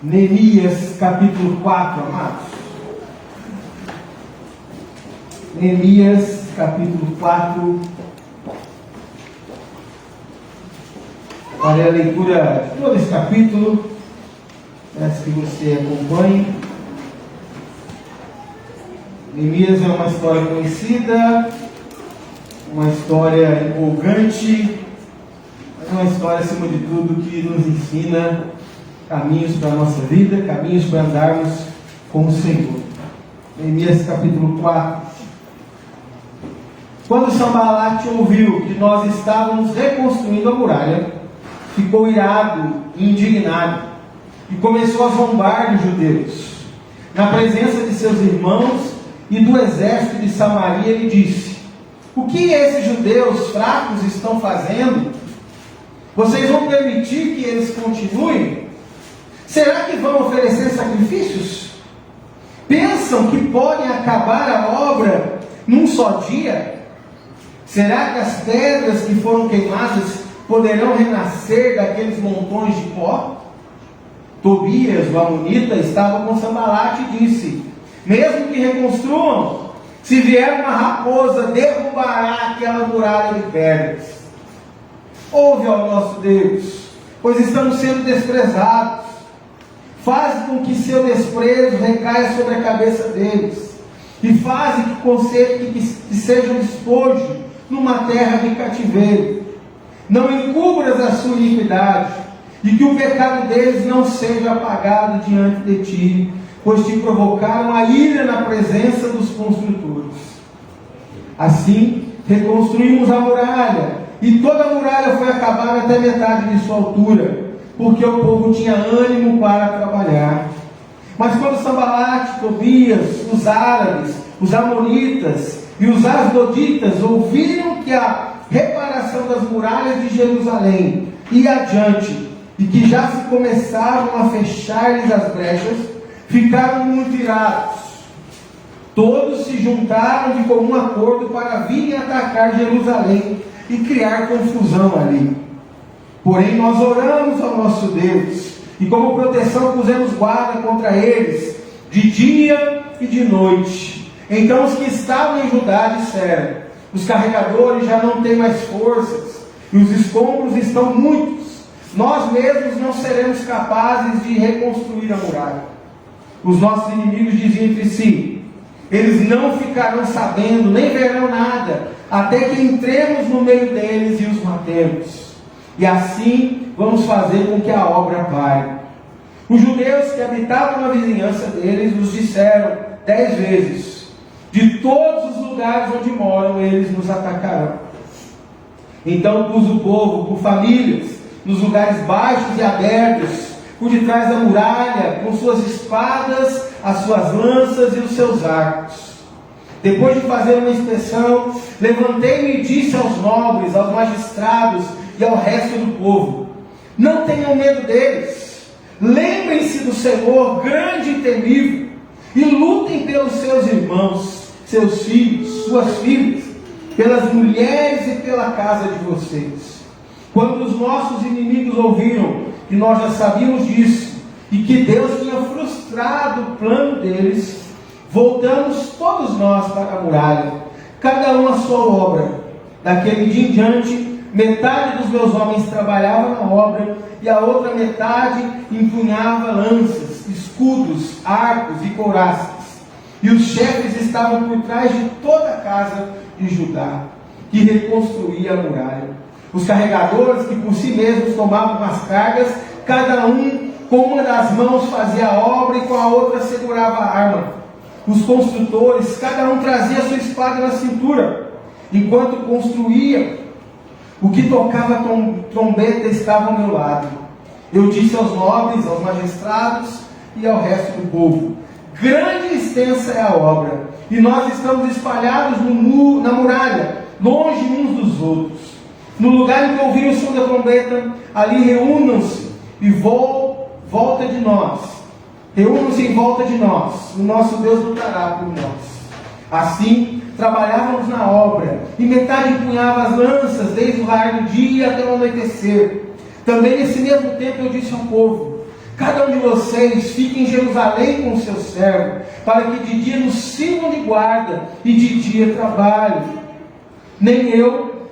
Neemias capítulo 4, amados. Neemias capítulo 4. Farei a leitura de todo esse capítulo. Peço que você acompanhe. Neemias é uma história conhecida, uma história empolgante, mas uma história, acima de tudo, que nos ensina caminhos para a nossa vida, caminhos para andarmos com o Senhor. Neemias capítulo 4. Quando Sanbalate ouviu que nós estávamos reconstruindo a muralha, ficou irado e indignado e começou a zombar dos judeus. Na presença de seus irmãos e do exército de Samaria, ele disse: o que esses judeus fracos estão fazendo? Vocês vão permitir que eles continuem? Será que vão oferecer sacrifícios? Pensam que podem acabar a obra num só dia? Será que as pedras que foram queimadas poderão renascer daqueles montões de pó? Tobias, o amonita, estava com Sanbalate e disse: mesmo que reconstruam, se vier uma raposa, derrubará aquela muralha de pedras. Ouve ao nosso Deus, pois estamos sendo desprezados. Faz com que seu desprezo recaia sobre a cabeça deles, e faz que sejam despojo numa terra de cativeiro. Não encubras a sua iniquidade, e que o pecado deles não seja apagado diante de ti, pois te provocaram a ira na presença dos construtores. Assim, reconstruímos a muralha, e toda a muralha foi acabada até metade de sua altura, porque o povo tinha ânimo para trabalhar. Mas quando Sanbalate, Tobias, os árabes, os amonitas e os asdoditas ouviram que a reparação das muralhas de Jerusalém ia adiante, e que já se começavam a fechar-lhes as brechas, ficaram muito irados. Todos se juntaram de comum acordo para virem atacar Jerusalém e criar confusão ali. Porém, nós oramos ao nosso Deus, e como proteção pusemos guarda contra eles, de dia e de noite. Então os que estavam em Judá disseram: os carregadores já não têm mais forças, e os escombros estão muitos. Nós mesmos não seremos capazes de reconstruir a muralha. Os nossos inimigos diziam entre si: eles não ficarão sabendo, nem verão nada, até que entremos no meio deles e os matemos. E assim vamos fazer com que a obra pare. Os judeus que habitavam na vizinhança deles nos disseram 10 vezes: de todos os lugares onde moram, eles nos atacarão. Então pus o povo por famílias, nos lugares baixos e abertos, por detrás da muralha, com suas espadas, as suas lanças e os seus arcos. Depois de fazer uma inspeção, levantei-me e disse aos nobres, aos magistrados e ao resto do povo: não tenham medo deles, lembrem-se do Senhor grande e temível, e lutem pelos seus irmãos, seus filhos, suas filhas, pelas mulheres e pela casa de vocês. Quando os nossos inimigos ouviram que nós já sabíamos disso, e que Deus tinha frustrado o plano deles, voltamos todos nós para a muralha, cada um a sua obra. Daquele dia em diante, metade dos meus homens trabalhava na obra, e a outra metade empunhava lanças, escudos, arcos e couraças. E os chefes estavam por trás de toda a casa de Judá, que reconstruía a muralha. Os carregadores, que por si mesmos tomavam as cargas, cada um com uma das mãos fazia a obra e com a outra segurava a arma. Os construtores, cada um trazia sua espada na cintura, enquanto construía. O que tocava trombeta estava ao meu lado. Eu disse aos nobres, aos magistrados e ao resto do povo: grande e extensa é a obra, e nós estamos espalhados na muralha, longe uns dos outros. No lugar em que ouvirem o som da trombeta, ali reúnam-se em volta de nós. Reúnam-se em volta de nós. O nosso Deus lutará por nós. Assim, trabalhávamos na obra, e metade empunhava as lanças, desde o raiar do dia até o anoitecer. Também nesse mesmo tempo eu disse ao povo: cada um de vocês fique em Jerusalém com o seu servo, para que de dia nos sirvam de guarda e de dia trabalhem. Nem eu,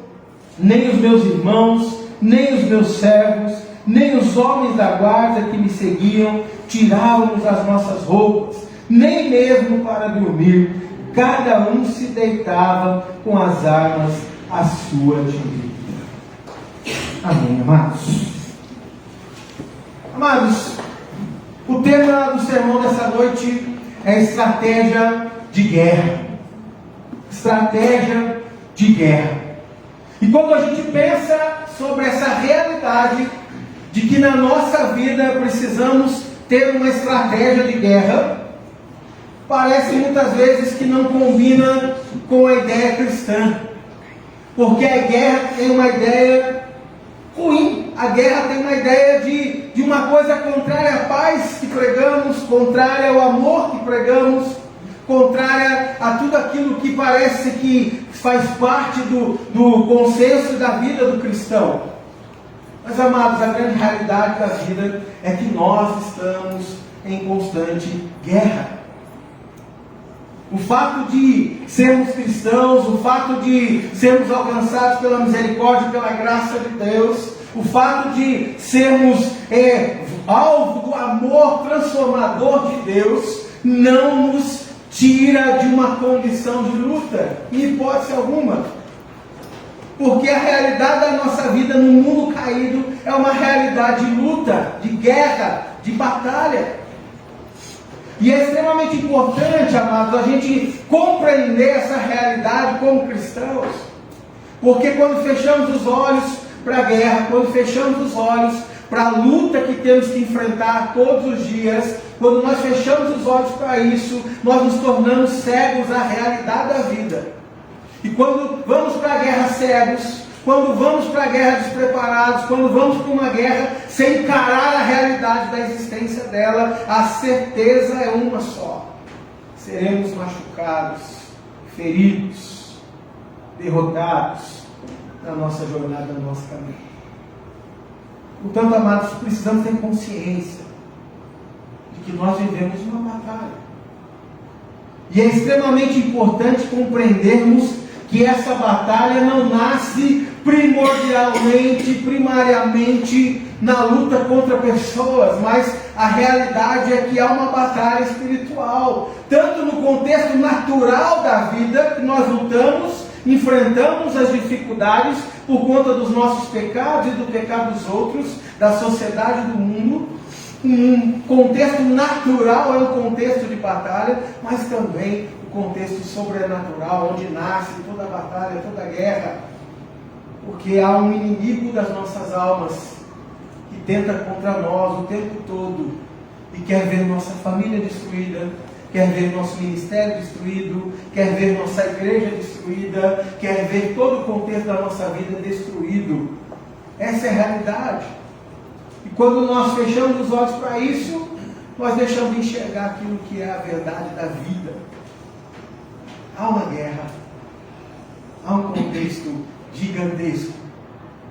nem os meus irmãos, nem os meus servos, nem os homens da guarda que me seguiam tirávamos as nossas roupas, nem mesmo para dormir. Cada um se deitava com as armas à sua direita. Amém, amados? Amados, o tema do sermão dessa noite é estratégia de guerra. Estratégia de guerra. E quando a gente pensa sobre essa realidade de que na nossa vida precisamos ter uma estratégia de guerra, parece muitas vezes que não combina com a ideia cristã. Porque a guerra tem uma ideia ruim. A guerra tem uma ideia de uma coisa contrária à paz que pregamos, contrária ao amor que pregamos, contrária a tudo aquilo que parece que faz parte do consenso da vida do cristão. Mas, amados, a grande realidade da vida é que nós estamos em constante guerra. O fato de sermos cristãos, o fato de sermos alcançados pela misericórdia e pela graça de Deus, o fato de sermos alvo do amor transformador de Deus, não nos tira de uma condição de luta, em hipótese alguma. Porque a realidade da nossa vida no mundo caído é uma realidade de luta, de guerra, de batalha. E é extremamente importante, amados, a gente compreender essa realidade como cristãos. Porque quando fechamos os olhos para a guerra, quando fechamos os olhos para a luta que temos que enfrentar todos os dias, quando nós fechamos os olhos para isso, nós nos tornamos cegos à realidade da vida. E quando vamos para a guerra cegos, quando vamos para a guerra despreparados, quando vamos para uma guerra sem encarar a realidade da existência dela, a certeza é uma só: seremos machucados, feridos, derrotados na nossa jornada, no nosso caminho. Portanto, amados, precisamos ter consciência de que nós vivemos uma batalha. E é extremamente importante compreendermos que essa batalha não nasce primariamente na luta contra pessoas, mas a realidade é que há uma batalha espiritual, tanto no contexto natural da vida, que nós lutamos, enfrentamos as dificuldades por conta dos nossos pecados e do pecado dos outros, da sociedade, do mundo. Um contexto natural é um contexto de batalha, mas também o contexto sobrenatural, onde nasce toda a batalha, toda a guerra. Porque há um inimigo das nossas almas que tenta contra nós o tempo todo e quer ver nossa família destruída, quer ver nosso ministério destruído, quer ver nossa igreja destruída, quer ver todo o contexto da nossa vida destruído. Essa é a realidade. E quando nós fechamos os olhos para isso, nós deixamos de enxergar aquilo que é a verdade da vida. Há uma guerra, há um contexto gigantesco,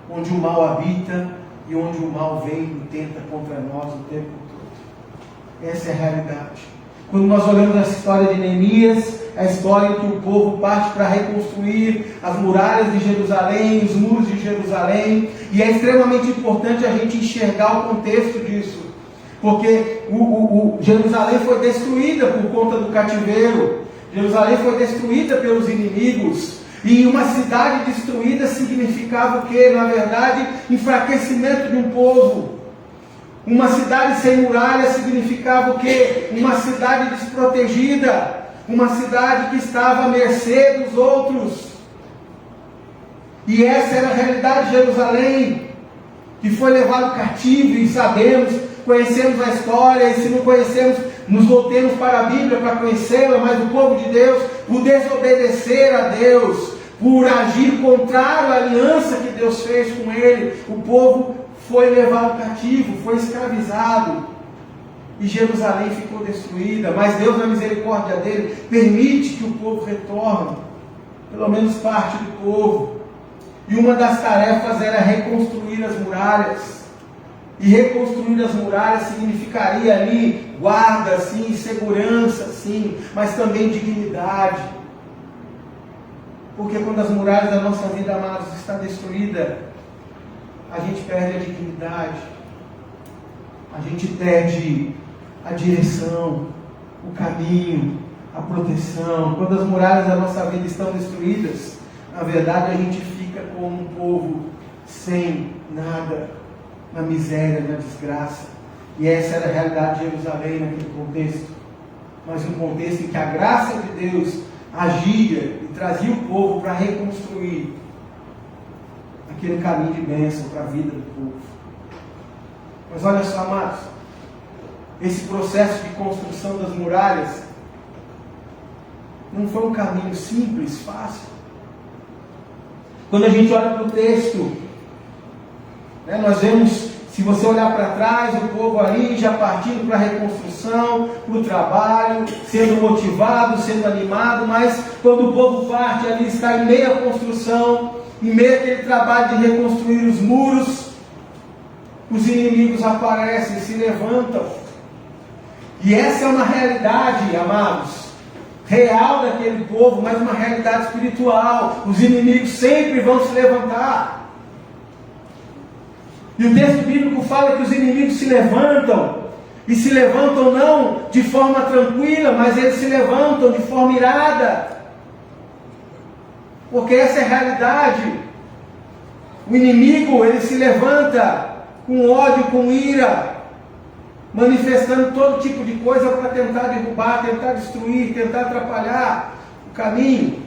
onde o mal habita e onde o mal vem e tenta contra nós o tempo todo. Essa é a realidade. Quando nós olhamos a história de Neemias, a história em que o povo parte para reconstruir as muralhas de Jerusalém, os muros de Jerusalém, e é extremamente importante a gente enxergar o contexto disso, porque Jerusalém foi destruída por conta do cativeiro, Jerusalém foi destruída pelos inimigos, e uma cidade destruída significava o quê? Na verdade, enfraquecimento de um povo. Uma cidade sem muralha significava o quê? Uma cidade desprotegida, uma cidade que estava à mercê dos outros. E essa era a realidade de Jerusalém, que foi levado cativo, e sabemos, conhecemos a história, e se não conhecemos, nos voltemos para a Bíblia para conhecê-la, mas o povo de Deus, por desobedecer a Deus, por agir contrário à aliança que Deus fez com ele, o povo foi levado cativo, foi escravizado, e Jerusalém ficou destruída. Mas Deus, na misericórdia dele, permite que o povo retorne, pelo menos parte do povo, e uma das tarefas era reconstruir as muralhas. E reconstruir as muralhas significaria ali guarda, sim, segurança, sim, mas também dignidade. Porque quando as muralhas da nossa vida, amados, estão destruídas, a gente perde a dignidade, a gente perde a direção, o caminho, a proteção. Quando as muralhas da nossa vida estão destruídas, na verdade a gente fica como um povo sem nada, na miséria, na desgraça. E essa era a realidade de Jerusalém naquele contexto. Mas um contexto em que a graça de Deus agia e trazia o povo para reconstruir aquele caminho de bênção para a vida do povo. Mas olha só, amados, esse processo de construção das muralhas não foi um caminho simples, fácil. Quando a gente olha para o texto, nós vemos, se você olhar para trás, o povo ali já partindo para a reconstrução, para o trabalho, sendo motivado, sendo animado, mas quando o povo parte ali, está em meio à construção, em meio àquele trabalho de reconstruir os muros, os inimigos aparecem, se levantam. E essa é uma realidade, amados, real daquele povo, mas uma realidade espiritual. Os inimigos sempre vão se levantar. E o texto bíblico fala que os inimigos se levantam, e se levantam não de forma tranquila, mas eles se levantam de forma irada. Porque essa é a realidade. O inimigo, ele se levanta com ódio, com ira, manifestando todo tipo de coisa para tentar derrubar, tentar destruir, tentar atrapalhar o caminho.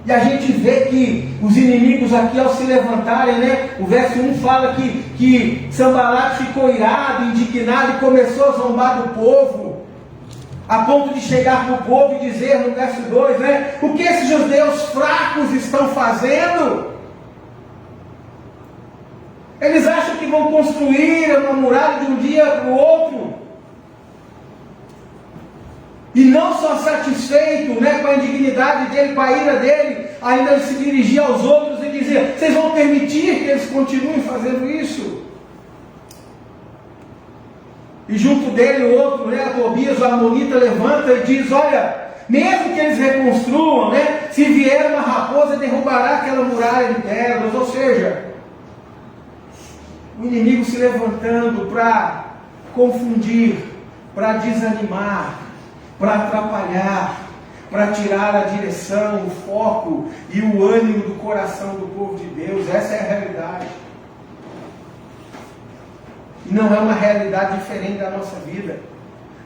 E a gente vê que os inimigos aqui, ao se levantarem, o verso 1 fala que Sanbalate ficou irado, indignado e começou a zombar do povo, a ponto de chegar para o povo e dizer no verso 2, o que esses judeus fracos estão fazendo? Eles acham que vão construir uma muralha de um dia para o outro. E não só satisfeito com a indignidade dele, com a ira dele, ainda ele se dirigia aos outros e dizia: vocês vão permitir que eles continuem fazendo isso? E junto dele o outro, Tobias, o amonita, levanta e diz: olha, mesmo que eles reconstruam, se vier uma raposa, derrubará aquela muralha de pedras. Ou seja, o inimigo se levantando para confundir, para desanimar, para atrapalhar, para tirar a direção, o foco e o ânimo do coração do povo de Deus. Essa é a realidade. E não é uma realidade diferente da nossa vida.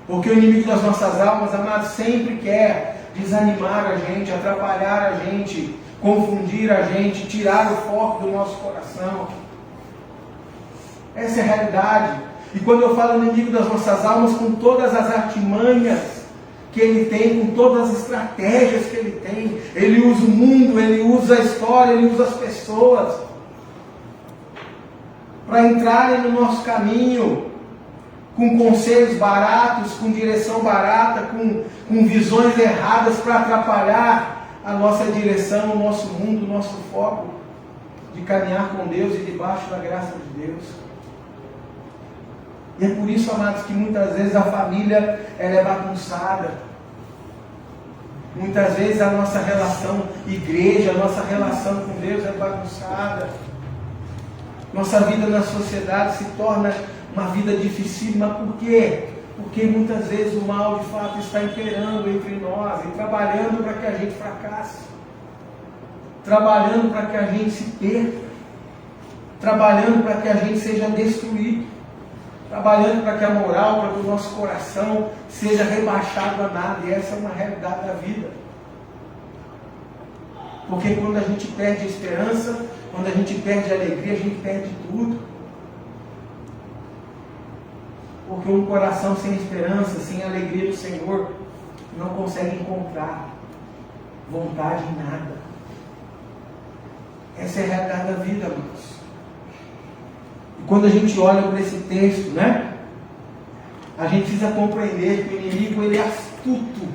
Porque o inimigo das nossas almas, amados, sempre quer desanimar a gente, atrapalhar a gente, confundir a gente, tirar o foco do nosso coração. Essa é a realidade. E quando eu falo inimigo das nossas almas, com todas as artimanhas que ele tem, com todas as estratégias que ele tem, ele usa o mundo, ele usa a história, ele usa as pessoas para entrarem no nosso caminho, com conselhos baratos, com direção barata, com visões erradas para atrapalhar a nossa direção, o nosso mundo, o nosso foco de caminhar com Deus e debaixo da graça de Deus. E é por isso, amados, que muitas vezes a família ela é bagunçada. Muitas vezes a nossa relação igreja, a nossa relação com Deus é bagunçada. Nossa vida na sociedade se torna uma vida dificílima. Por quê? Porque muitas vezes o mal de fato está imperando entre nós e trabalhando para que a gente fracasse, trabalhando para que a gente se perca, trabalhando para que a gente seja destruído, trabalhando para que a moral, para que o nosso coração seja rebaixado a nada. E essa é uma realidade da vida. Porque quando a gente perde a esperança, quando a gente perde a alegria, a gente perde tudo. Porque um coração sem esperança, sem a alegria do Senhor, não consegue encontrar vontade em nada. Essa é a realidade da vida, amados. E quando a gente olha para esse texto, a gente precisa compreender que o inimigo ele é astuto,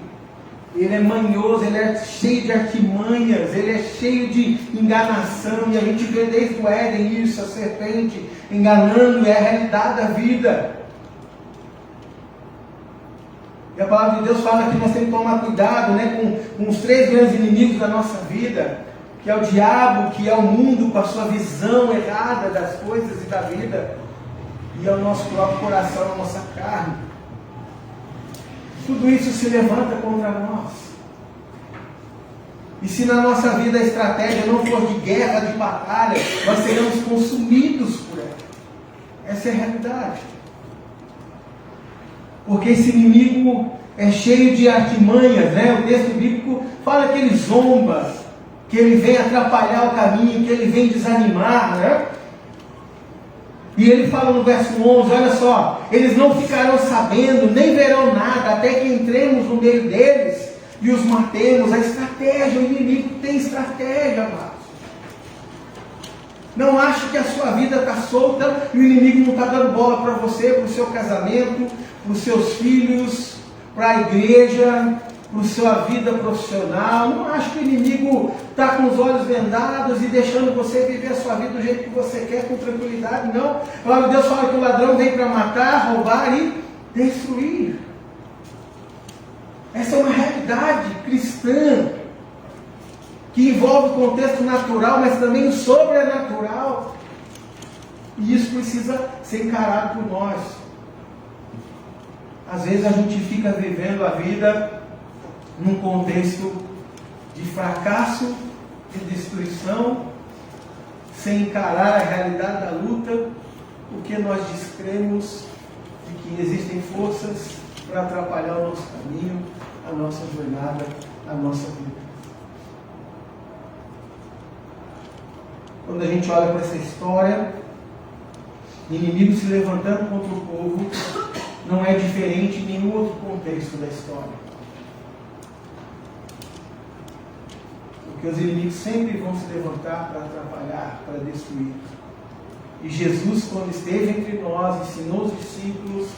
Ele é manhoso, ele é cheio de artimanhas, ele é cheio de enganação, e a gente vê desde o Éden isso, a serpente enganando, é a realidade da vida. E a palavra de Deus fala que nós temos que tomar cuidado, né, com os 3 grandes inimigos da nossa vida, que é o diabo, que é o mundo com a sua visão errada das coisas e da vida, e é o nosso próprio coração, a nossa carne. Tudo isso se levanta contra nós. E se na nossa vida a estratégia não for de guerra, de batalha, nós seremos consumidos por ela. Essa é a realidade. Porque esse inimigo é cheio de artimanhas, né? O texto bíblico fala que ele zomba, que ele vem atrapalhar o caminho, que ele vem desanimar, né? E ele fala no verso 11, olha só, eles não ficarão sabendo, nem verão nada, até que entremos no meio deles e os matemos. A estratégia, o inimigo tem estratégia, amados. Não ache que a sua vida está solta e o inimigo não está dando bola para você, para o seu casamento, para os seus filhos, para a igreja, para a sua vida profissional. Não ache que o inimigo está com os olhos vendados e deixando você viver a sua vida do jeito que você quer, com tranquilidade. Não. A palavra de Deus fala que o ladrão vem para matar, roubar e destruir. Essa é uma realidade cristã que envolve o contexto natural, mas também o sobrenatural. E isso precisa ser encarado por nós. Às vezes a gente fica vivendo a vida num contexto de fracasso, de destruição, sem encarar a realidade da luta, porque nós descremos de que existem forças para atrapalhar o nosso caminho, a nossa jornada, a nossa vida. Quando a gente olha para essa história, inimigo se levantando contra o povo, não é diferente em nenhum outro contexto da história. Porque os inimigos sempre vão se levantar para atrapalhar, para destruir. E Jesus, quando esteve entre nós, ensinou os discípulos,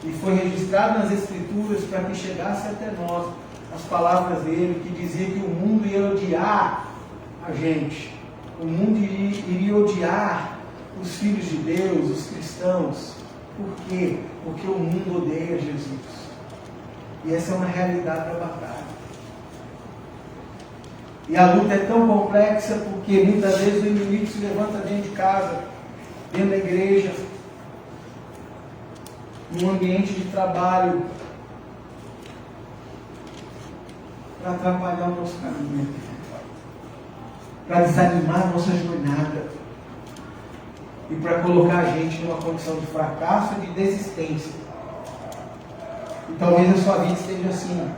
e foi registrado nas Escrituras para que chegasse até nós as palavras dele, que dizia que o mundo ia odiar a gente. O mundo iria odiar os filhos de Deus, os cristãos. Por quê? Porque o mundo odeia Jesus. E essa é uma realidade da batalha. E a luta é tão complexa porque muitas vezes o inimigo se levanta dentro de casa, dentro da igreja, num ambiente de trabalho, para atrapalhar o nosso caminho, para desanimar a nossa jornada e para colocar a gente numa condição de fracasso e de desistência. E talvez a sua vida esteja assim,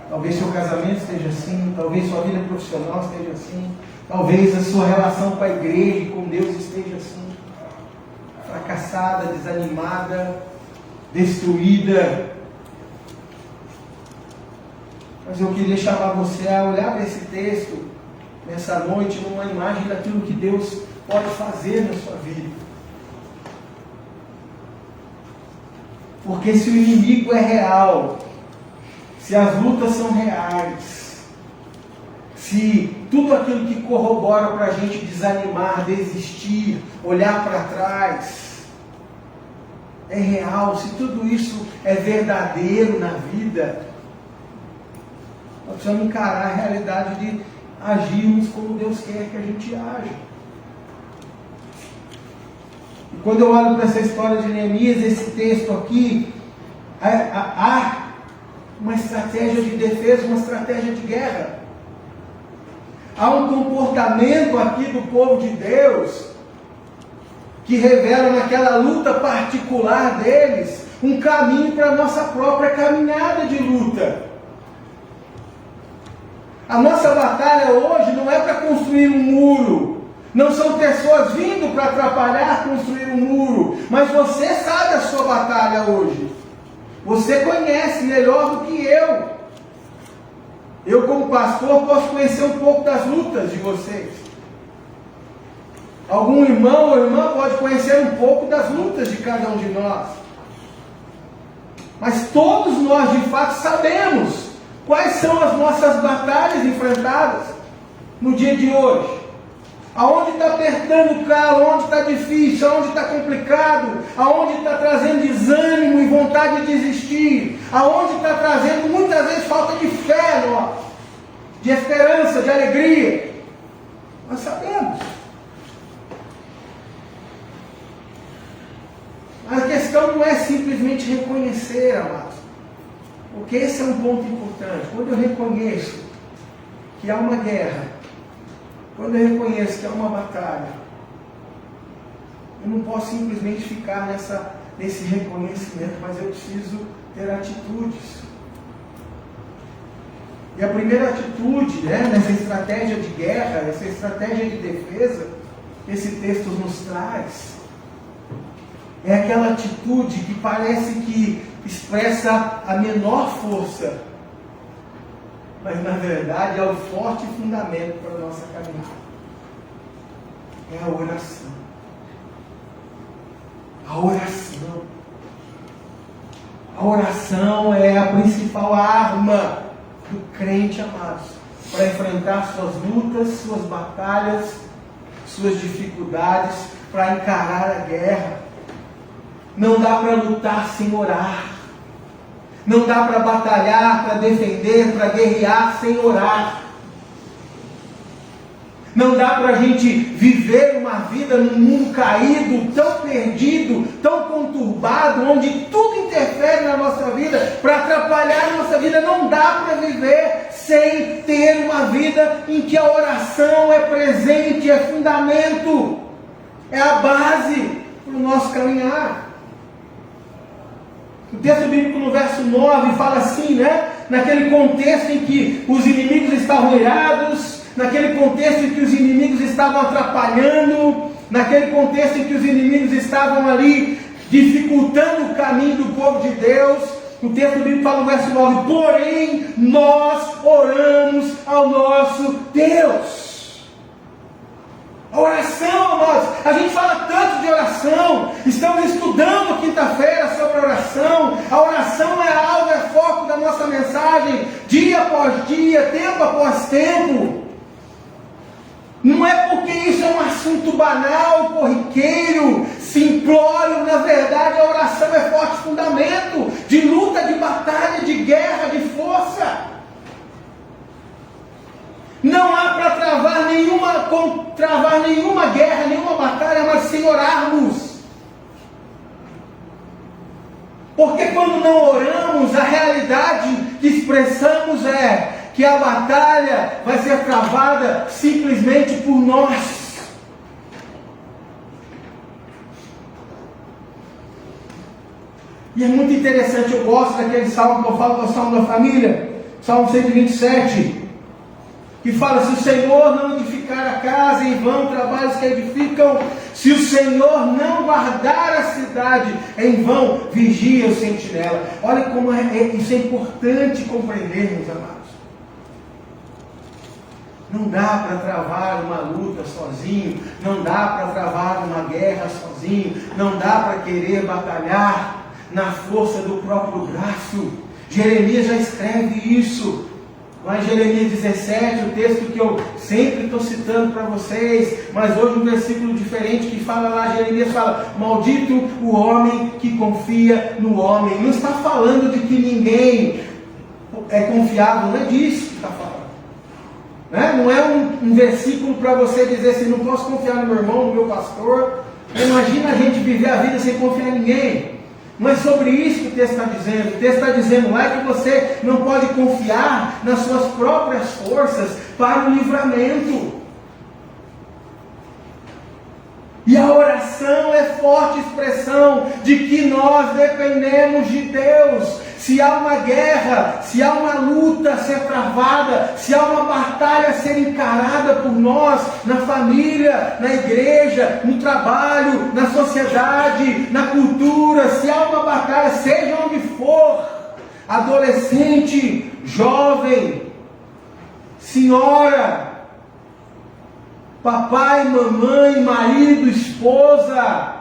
talvez seu casamento esteja assim, talvez sua vida profissional esteja assim, talvez a sua relação com a igreja e com Deus esteja assim, fracassada, desanimada, destruída. Mas eu queria chamar você a olhar para esse texto nessa noite, numa imagem daquilo que Deus pode fazer na sua vida. Porque se o inimigo é real, se as lutas são reais, se tudo aquilo que corrobora para a gente desanimar, desistir, olhar para trás, é real, se tudo isso é verdadeiro na vida, nós precisamos encarar a realidade de agirmos como Deus quer que a gente aja. E quando eu olho para essa história de Neemias, esse texto aqui, há uma estratégia de defesa, uma estratégia de guerra. Há um comportamento aqui do povo de Deus que revela naquela luta particular deles um caminho para a nossa própria caminhada de luta. A nossa batalha hoje não é para construir um muro, não são pessoas vindo para atrapalhar construir um muro, mas você sabe a sua batalha hoje. Você conhece melhor do que eu. Eu, como pastor, posso conhecer um pouco das lutas de vocês. Algum irmão ou irmã pode conhecer um pouco das lutas de cada um de nós. Mas todos nós, de fato, sabemos Quais são as nossas batalhas enfrentadas no dia de hoje? Aonde está apertando o calo, aonde está difícil, aonde está complicado, aonde está trazendo desânimo e vontade de desistir, aonde está trazendo muitas vezes falta de fé, de esperança, de alegria. Nós sabemos. A questão não é simplesmente reconhecer, amados, porque esse é um ponto importante. Quando eu reconheço que há uma guerra, quando eu reconheço que há uma batalha, eu não posso simplesmente ficar nesse reconhecimento, mas eu preciso ter atitudes. E a primeira atitude, nessa estratégia de guerra, essa estratégia de defesa, esse texto nos traz, é aquela atitude que parece que expressa a menor força, mas na verdade é o forte fundamento para a nossa caminhada. É a oração. A oração. A oração é a principal arma do crente, amados, para enfrentar suas lutas, suas batalhas, suas dificuldades, para encarar a guerra. Não dá para lutar sem orar. Não dá para batalhar, para defender, para guerrear sem orar. Não dá para a gente viver uma vida num mundo caído, tão perdido, tão conturbado, onde tudo interfere na nossa vida, para atrapalhar a nossa vida. Não dá para viver sem ter uma vida em que a oração é presente, é fundamento, é a base para o nosso caminhar. O texto bíblico no verso 9 fala assim, naquele contexto em que os inimigos estavam irados, naquele contexto em que os inimigos estavam atrapalhando, naquele contexto em que os inimigos estavam ali dificultando o caminho do povo de Deus. O texto bíblico fala no verso 9, porém nós oramos ao nosso Deus. A oração, amados, a gente fala tanto de oração, estamos estudando quinta-feira sobre oração. A oração é algo, é foco da nossa mensagem, dia após dia, tempo após tempo. Não é porque isso é um assunto banal, corriqueiro, simplório. Na verdade, a oração é forte fundamento de luta, de batalha, de guerra, de força. Não há para travar nenhuma guerra, nenhuma batalha, mas sem orarmos. Porque quando não oramos, a realidade que expressamos é que a batalha vai ser travada simplesmente por nós. E é muito interessante, eu gosto daquele salmo que eu falo, que é o Salmo da Família, Salmo 127, que fala, se o Senhor não edificar a casa, em vão trabalhos que edificam, se o Senhor não guardar a cidade, em vão vigia o sentinela. Olha como isso é importante compreendermos, amados. Não dá para travar uma luta sozinho, não dá para travar uma guerra sozinho, não dá para querer batalhar na força do próprio braço. Jeremias já escreve isso. Lá em Jeremias 17, o texto que eu sempre estou citando para vocês, mas hoje um versículo diferente que fala lá, Jeremias fala, maldito o homem que confia no homem. Não está falando de que ninguém é confiável, não é disso que está falando. Não é um versículo para você dizer assim, não posso confiar no meu irmão, no meu pastor. Imagina a gente viver a vida sem confiar em ninguém. Não é sobre isso que o texto está dizendo. O texto está dizendo lá que você não pode confiar nas suas próprias forças para o livramento. E a oração é forte expressão de que nós dependemos de Deus. Se há uma guerra, se há uma luta a ser travada, se há uma batalha a ser encarada por nós, na família, na igreja, no trabalho, na sociedade, na cultura, se há uma batalha, seja onde for, adolescente, jovem, senhora, papai, mamãe, marido, esposa,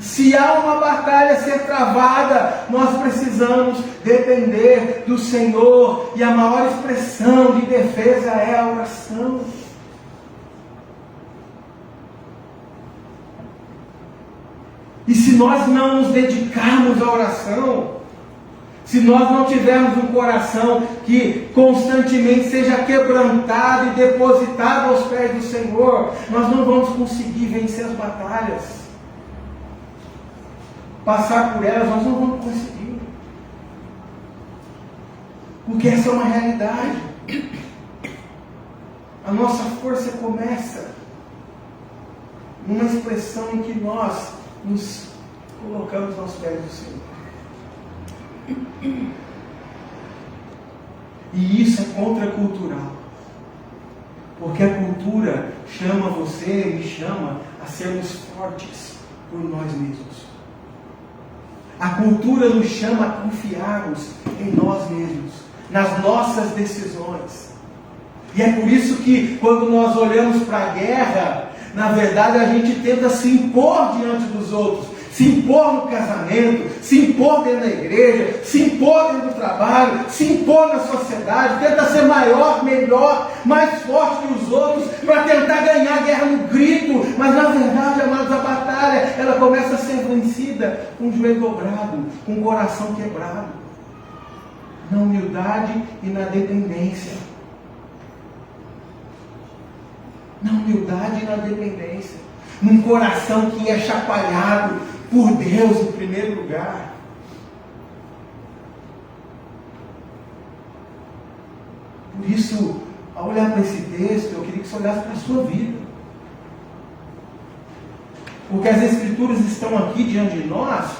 Se há uma batalha a ser travada, nós precisamos depender do Senhor. E a maior expressão de defesa é a oração. E se nós não nos dedicarmos à oração, se nós não tivermos um coração que constantemente seja quebrantado e depositado aos pés do Senhor, nós não vamos conseguir vencer as batalhas. Passar por elas, nós não vamos conseguir. Porque essa é uma realidade. A nossa força começa numa expressão em que nós nos colocamos aos pés do Senhor. E isso é contracultural. Porque a cultura chama você, me chama a sermos fortes por nós mesmos. A cultura nos chama a confiarmos em nós mesmos, nas nossas decisões. E é por isso que quando nós olhamos para a guerra, na verdade a gente tenta se impor diante dos outros. Se impor no casamento, se impor dentro da igreja, se impor dentro do trabalho, se impor na sociedade, tenta ser maior, melhor, mais forte que os outros, para tentar ganhar a guerra no grito. Mas na verdade, amados, a batalha, ela começa a ser vencida com o joelho dobrado, com o coração quebrado, na humildade e na dependência. Na humildade e na dependência. Num coração que é chacoalhado por Deus em primeiro lugar. Por isso, ao olhar para esse texto, eu queria que você olhasse para a sua vida. Porque as Escrituras estão aqui diante de nós,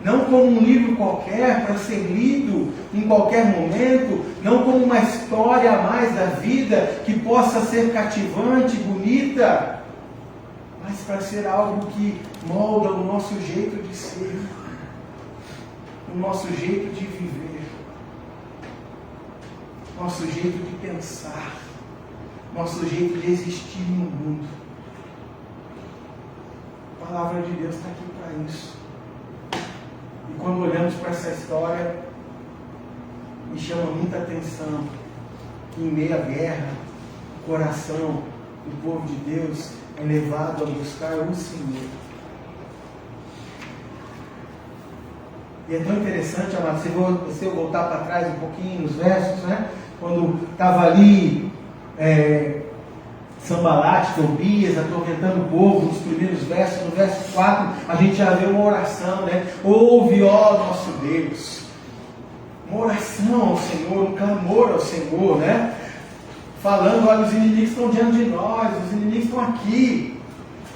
não como um livro qualquer para ser lido em qualquer momento, não como uma história a mais da vida que possa ser cativante, bonita, mas para ser algo que molda o nosso jeito de ser, o nosso jeito de viver, nosso jeito de pensar, nosso jeito de existir no mundo. A palavra de Deus está aqui para isso. E quando olhamos para essa história, me chama muita atenção que em meio à guerra, o coração do povo de Deus é levado a buscar o Senhor. E é tão interessante, amado, se eu voltar para trás um pouquinho nos versos, né? Quando estava ali Sanbalate, Tobias, atormentando o povo, nos primeiros versos, no verso 4, a gente já vê uma oração, né? Ouve, ó nosso Deus. Uma oração ao Senhor, um clamor ao Senhor, né? Falando, olha, os inimigos estão diante de nós, os inimigos estão aqui,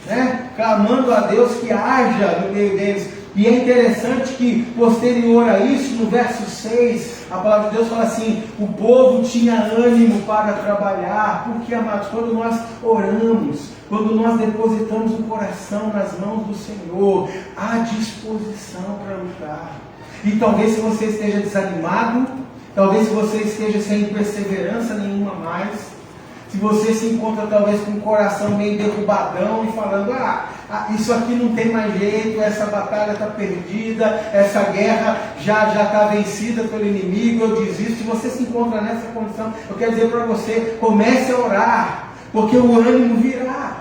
né? Clamando a Deus que haja no meio deles. E é interessante que, posterior a isso, no verso 6, a palavra de Deus fala assim: o povo tinha ânimo para trabalhar. Porque, amados, quando nós oramos, quando nós depositamos o coração nas mãos do Senhor, há disposição para lutar. E talvez se você esteja desanimado, talvez se você esteja sem perseverança nenhuma mais, se você se encontra talvez com o coração meio derrubadão e falando, isso aqui não tem mais jeito, essa batalha está perdida, essa guerra já está vencida pelo inimigo, eu desisto. Se você se encontra nessa condição, eu quero dizer para você, comece a orar, porque o ânimo virá.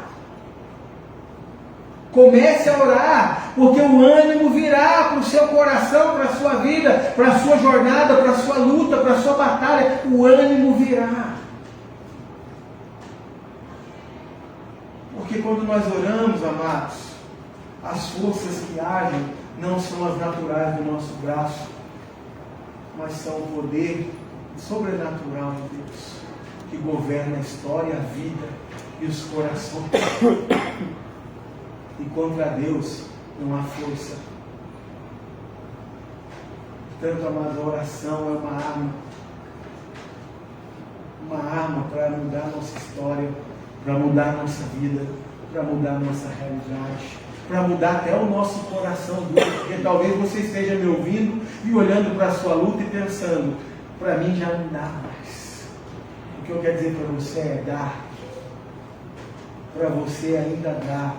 Comece a orar, porque o ânimo virá para o seu coração, para a sua vida, para a sua jornada, para a sua luta, para a sua batalha. O ânimo virá. Porque quando nós oramos, amados, as forças que agem não são as naturais do nosso braço, mas são o poder sobrenatural de Deus, que governa a história, a vida e os corações. E contra Deus não há força. Portanto, amados, a oração é uma arma para mudar a nossa história, para mudar a nossa vida, para mudar a nossa realidade, para mudar até o nosso coração duro. Porque talvez você esteja me ouvindo e olhando para a sua luta e pensando, para mim já não dá mais. O que eu quero dizer para você é dar. Para você ainda dá.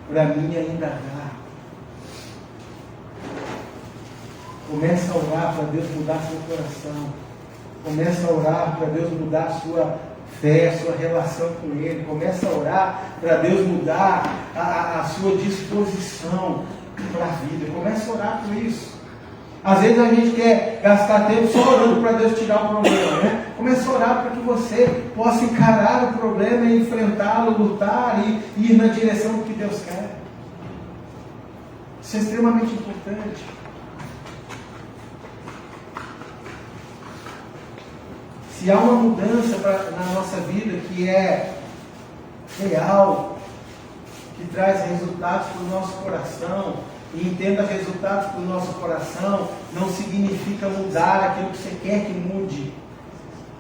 Para mim ainda dá. Comece a orar para Deus mudar seu coração. Comece a orar para Deus mudar a sua fé, a sua relação com Ele. Comece a orar para Deus mudar a sua disposição para a vida. Comece a orar por isso. Às vezes a gente quer gastar tempo só orando para Deus tirar o problema, né? Comece a orar para que você possa encarar o problema e enfrentá-lo, lutar e ir na direção do que Deus quer. Isso é extremamente importante. Se há uma mudança na nossa vida que é real, que traz resultados para o nosso coração, e entenda resultados para o nosso coração, não significa mudar aquilo que você quer que mude,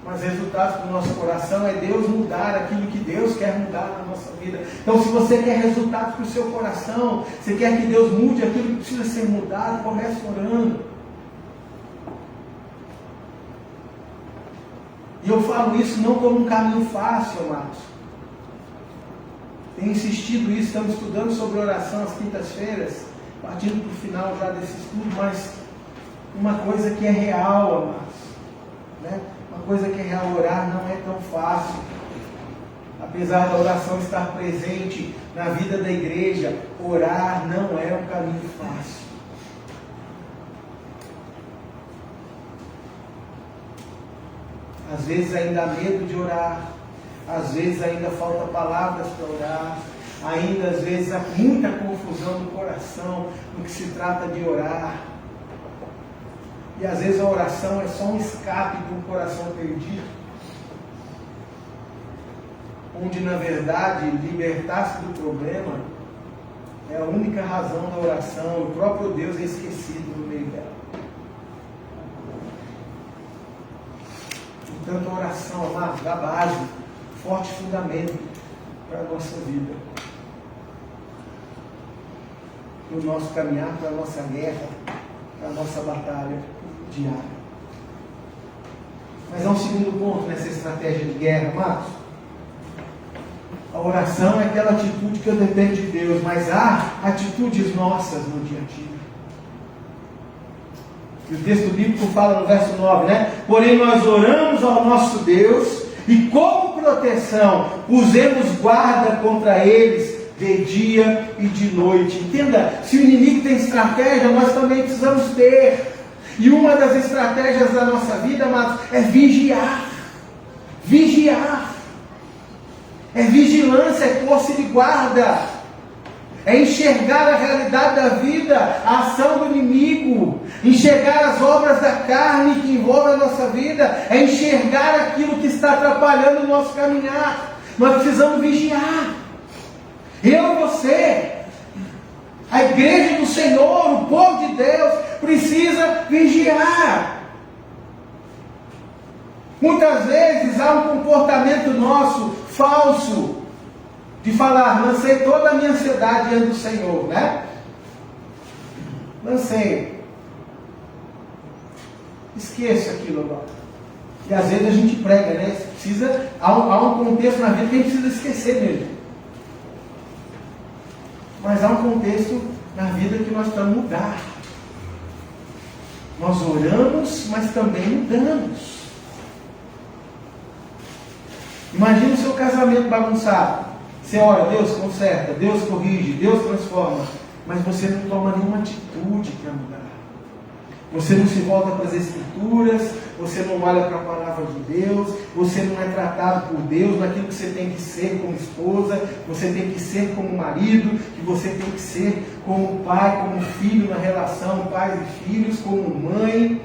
mas resultados para o nosso coração é Deus mudar aquilo que Deus quer mudar na nossa vida. Então, se você quer resultados para o seu coração, você quer que Deus mude aquilo que precisa ser mudado, comece orando. E eu falo isso não como um caminho fácil, amados. Tenho insistido nisso, estamos estudando sobre oração às quintas-feiras, partindo para o final já desse estudo, mas uma coisa que é real, amados, né? Uma coisa que é real, orar não é tão fácil. Apesar da oração estar presente na vida da igreja, orar não é um caminho fácil. Às vezes ainda há medo de orar, às vezes ainda falta palavras para orar, ainda às vezes há muita confusão no coração no que se trata de orar. E às vezes a oração é só um escape de um coração perdido, onde na verdade libertar-se do problema é a única razão da oração. O próprio Deus é esquecido no meio dela. Portanto, a oração, amados, dá base, forte fundamento para a nossa vida, para o nosso caminhar, para a nossa guerra, para a nossa batalha diária. Mas há um segundo ponto nessa estratégia de guerra, amados. A oração é aquela atitude que eu dependo de Deus, mas há atitudes nossas no dia a dia. E o texto bíblico fala no verso 9, né? Porém nós oramos ao nosso Deus e como proteção pusemos guarda contra eles de dia e de noite. Entenda, se o inimigo tem estratégia, nós também precisamos ter. E uma das estratégias da nossa vida, amados, é vigiar. Vigiar. É vigilância, é posse de guarda. É enxergar a realidade da vida, a ação do inimigo, enxergar as obras da carne que envolvem a nossa vida, é enxergar aquilo que está atrapalhando o nosso caminhar. Nós precisamos vigiar. Eu e você, a igreja do Senhor, o povo de Deus, precisa vigiar. Muitas vezes há um comportamento nosso falso, de falar, lancei toda a minha ansiedade diante do Senhor, né? Lancei. Esqueça aquilo agora. E às vezes a gente prega, né? Há um contexto na vida que a gente precisa esquecer mesmo. Mas há um contexto na vida que nós precisamos mudar. Nós oramos, mas também mudamos. Imagina o seu casamento bagunçado. Você ora, Deus conserta, Deus corrige, Deus transforma, mas você não toma nenhuma atitude para mudar. Você não se volta para as Escrituras, você não olha para a palavra de Deus, você não é tratado por Deus naquilo que você tem que ser como esposa, você tem que ser como marido, que você tem que ser como pai, como filho na relação pais e filhos, como mãe.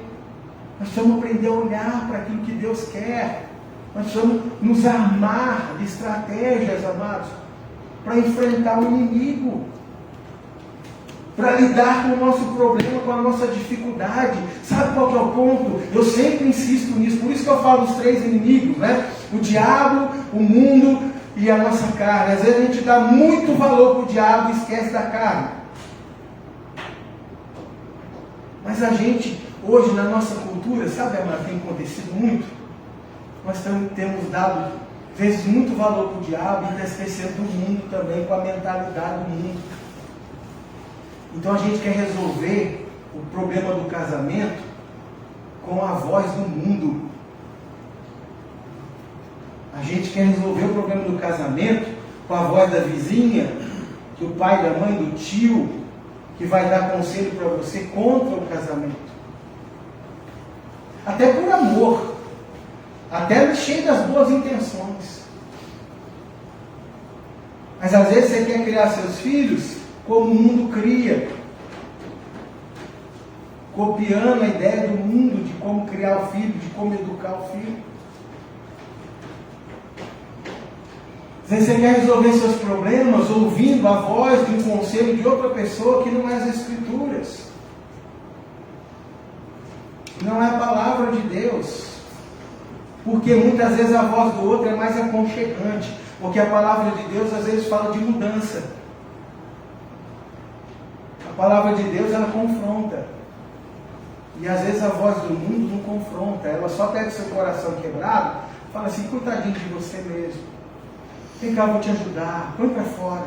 Nós precisamos aprender a olhar para aquilo que Deus quer. Nós precisamos nos armar de estratégias, amados, para enfrentar o inimigo, para lidar com o nosso problema, com a nossa dificuldade. Sabe qual que é o ponto? Eu sempre insisto nisso, por isso que eu falo dos três inimigos, né? O diabo, o mundo e a nossa carne. Às vezes a gente dá muito valor para o diabo e esquece da carne. Mas a gente, hoje na nossa cultura, sabe, amado, tem acontecido muito? Nós temos dado, vezes, muito valor para o diabo e está esquecendo do mundo também, com a mentalidade do mundo. Então a gente quer resolver o problema do casamento com a voz do mundo. A gente quer resolver o problema do casamento com a voz da vizinha, do pai, da mãe, do tio, que vai dar conselho para você contra o casamento. Até por amor, até cheio das boas intenções. Mas às vezes você quer criar seus filhos como o mundo cria, copiando a ideia do mundo de como criar o filho, de como educar o filho. Às vezes você quer resolver seus problemas ouvindo a voz de um conselho de outra pessoa que não é as Escrituras. Não é a palavra de Deus. Porque muitas vezes a voz do outro é mais aconchegante. Porque a palavra de Deus às vezes fala de mudança. A palavra de Deus ela confronta. E às vezes a voz do mundo não confronta. Ela só pega o seu coração quebrado e fala assim, coitadinho de você mesmo. Vem cá, eu vou te ajudar. Põe para fora.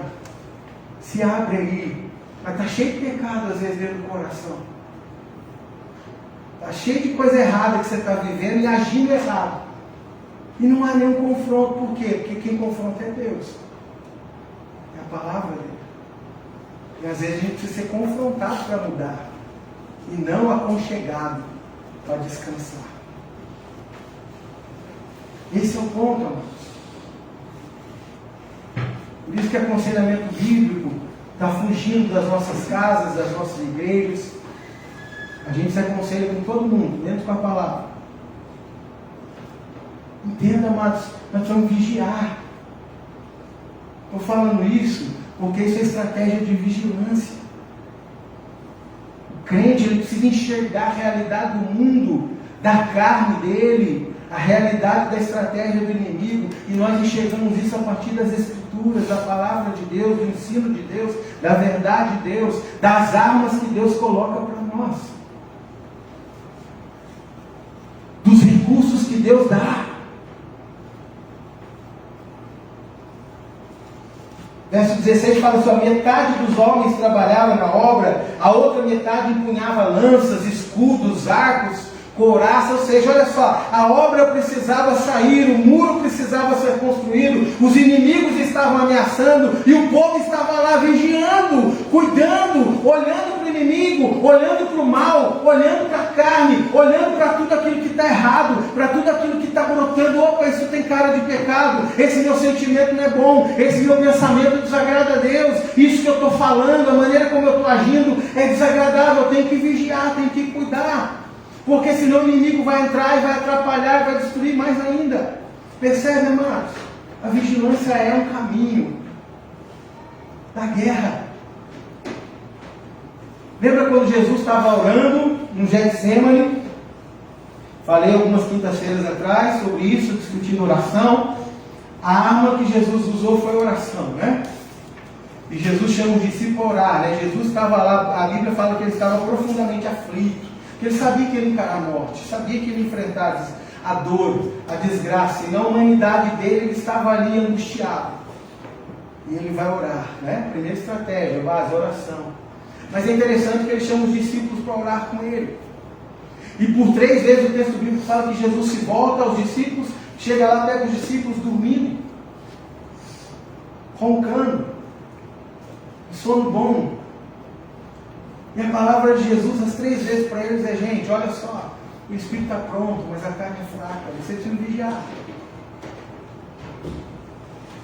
Se abre aí. Mas está cheio de pecado às vezes dentro do coração. Está cheio de coisa errada que você está vivendo e agindo errado. E não há nenhum confronto. Por quê? Porque quem confronta é Deus. É a palavra dele. E às vezes a gente precisa ser confrontado para mudar. E não aconchegado para descansar. Esse é o ponto, amados. Por isso que aconselhamento bíblico está fugindo das nossas casas, das nossas igrejas. A gente se aconselha com todo mundo, dentro com a palavra. Entenda, amados, nós precisamos vigiar. Estou falando isso porque isso é estratégia de vigilância. O crente ele precisa enxergar a realidade do mundo, da carne dele, a realidade da estratégia do inimigo, e nós enxergamos isso a partir das Escrituras, da palavra de Deus, do ensino de Deus, da verdade de Deus, das armas que Deus coloca para nós, dos recursos que Deus dá. Verso 16 fala assim, a metade dos homens trabalhava na obra, a outra metade empunhava lanças, escudos, arcos, couraça, ou seja, olha só, a obra precisava sair, o muro precisava ser construído, os inimigos estavam ameaçando e o povo estava lá vigiando, cuidando, olhando para o inimigo, olhando para o mal, olhando para a carne, olhando para tudo aquilo que está errado, para tudo aquilo que está brotando. Opa, isso tem cara de pecado, esse meu sentimento não é bom, esse meu pensamento desagrada a Deus, isso que eu estou falando, a maneira como eu estou agindo é desagradável, eu tenho que vigiar, tenho que cuidar. Porque senão o inimigo vai entrar e vai atrapalhar, e vai destruir mais ainda. Percebe, amados? A vigilância é um caminho da guerra. Lembra quando Jesus estava orando no Getsemane? Falei algumas quintas-feiras atrás sobre isso, discutindo oração. A arma que Jesus usou foi a oração, né? E Jesus chama os discípulos a orar, né? Jesus estava lá, a Bíblia fala que ele estava profundamente aflito. Porque ele sabia que ele ia encarar a morte, sabia que ele ia enfrentar a dor, a desgraça, e na humanidade dele ele estava ali angustiado. E ele vai orar, né? Primeira estratégia, base, oração. Mas é interessante que ele chama os discípulos para orar com ele. E por 3 vezes o texto bíblico fala que Jesus se volta aos discípulos, chega lá, pega os discípulos dormindo, roncando, sono bom. E a palavra de Jesus, as 3 vezes para eles é, gente, olha só, o espírito está pronto, mas a carne é fraca, vocês precisam vigiar.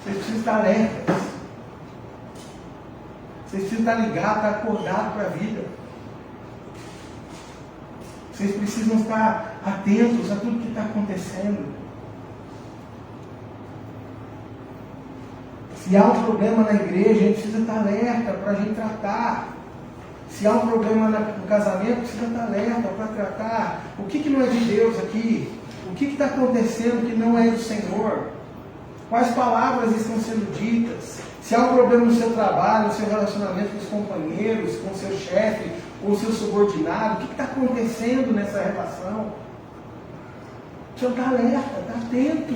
Vocês precisam estar alertas. Vocês precisam estar ligados, estar acordados para a vida. Vocês precisam estar atentos a tudo que está acontecendo. Se há um problema na igreja, a gente precisa estar alerta para a gente tratar. Se há um problema no casamento, precisa estar alerta para tratar. O que não é de Deus aqui? O que está acontecendo que não é do Senhor? Quais palavras estão sendo ditas? Se há um problema no seu trabalho, no seu relacionamento com os companheiros, com o seu chefe, com o seu subordinado, o que está acontecendo nessa relação? Precisa estar alerta, está atento.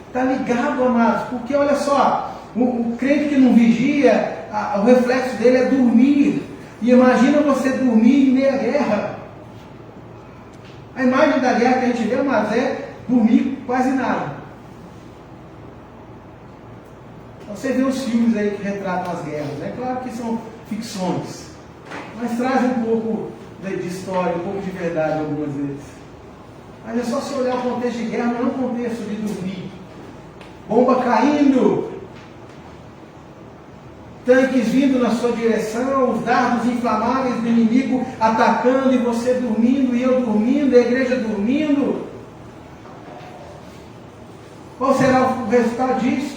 Está ligado, amados, porque olha só, o crente que não vigia, o reflexo dele é dormir. E imagina você dormir em meia guerra. A imagem da guerra que a gente vê, mas é dormir quase nada. Você vê os filmes aí que retratam as guerras. É claro que são ficções, mas trazem um pouco de história, um pouco de verdade algumas vezes. Mas é só se olhar o contexto de guerra, não é um contexto de dormir. Bomba caindo, tanques vindo na sua direção, os dardos inflamáveis do inimigo atacando e você dormindo e eu dormindo, a igreja dormindo. Qual será o resultado disso?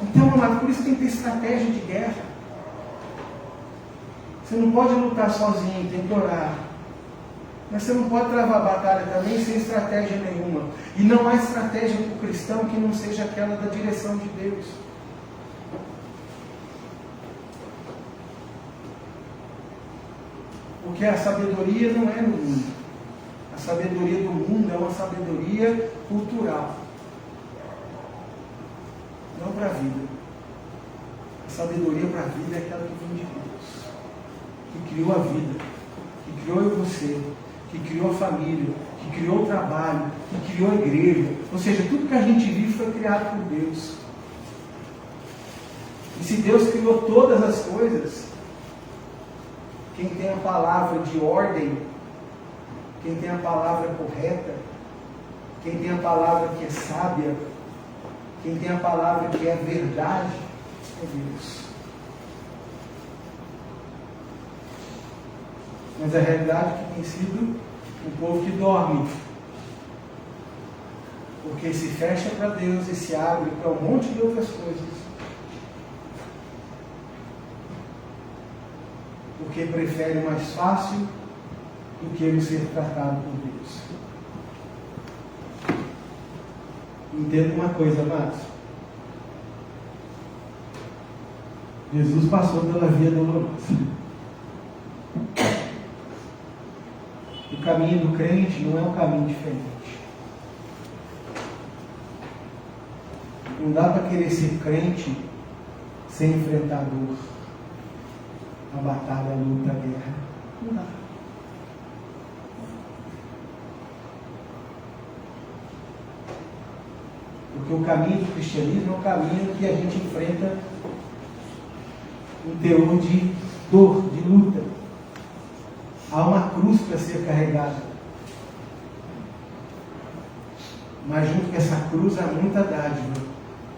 Então, amado, por isso tem que ter estratégia de guerra. Você não pode lutar sozinho, tem que orar. Mas você não pode travar a batalha também sem estratégia nenhuma. E não há estratégia para o cristão que não seja aquela da direção de Deus. Porque a sabedoria não é no mundo. A sabedoria do mundo é uma sabedoria cultural. Não para a vida. A sabedoria para a vida é aquela que vem de Deus. Que criou a vida. Que criou você. Que criou a família, que criou o trabalho, que criou a igreja. Ou seja, tudo que a gente vive foi criado por Deus. E se Deus criou todas as coisas, quem tem a palavra de ordem, quem tem a palavra correta, quem tem a palavra que é sábia, quem tem a palavra que é verdade, é Deus. Mas a realidade é que tem sido um povo que dorme. Porque se fecha para Deus e se abre para um monte de outras coisas. Porque prefere o mais fácil do que ele ser tratado por Deus. Entenda uma coisa, amados. Jesus passou pela via dolorosa. O caminho do crente não é um caminho diferente. Não dá para querer ser crente sem enfrentar a dor, a batalha, a luta, a guerra. Não dá. Porque o caminho do cristianismo é um caminho que a gente enfrenta um teor de dor, de luta. Há uma cruz para ser carregada. Mas junto com essa cruz há muita dádiva,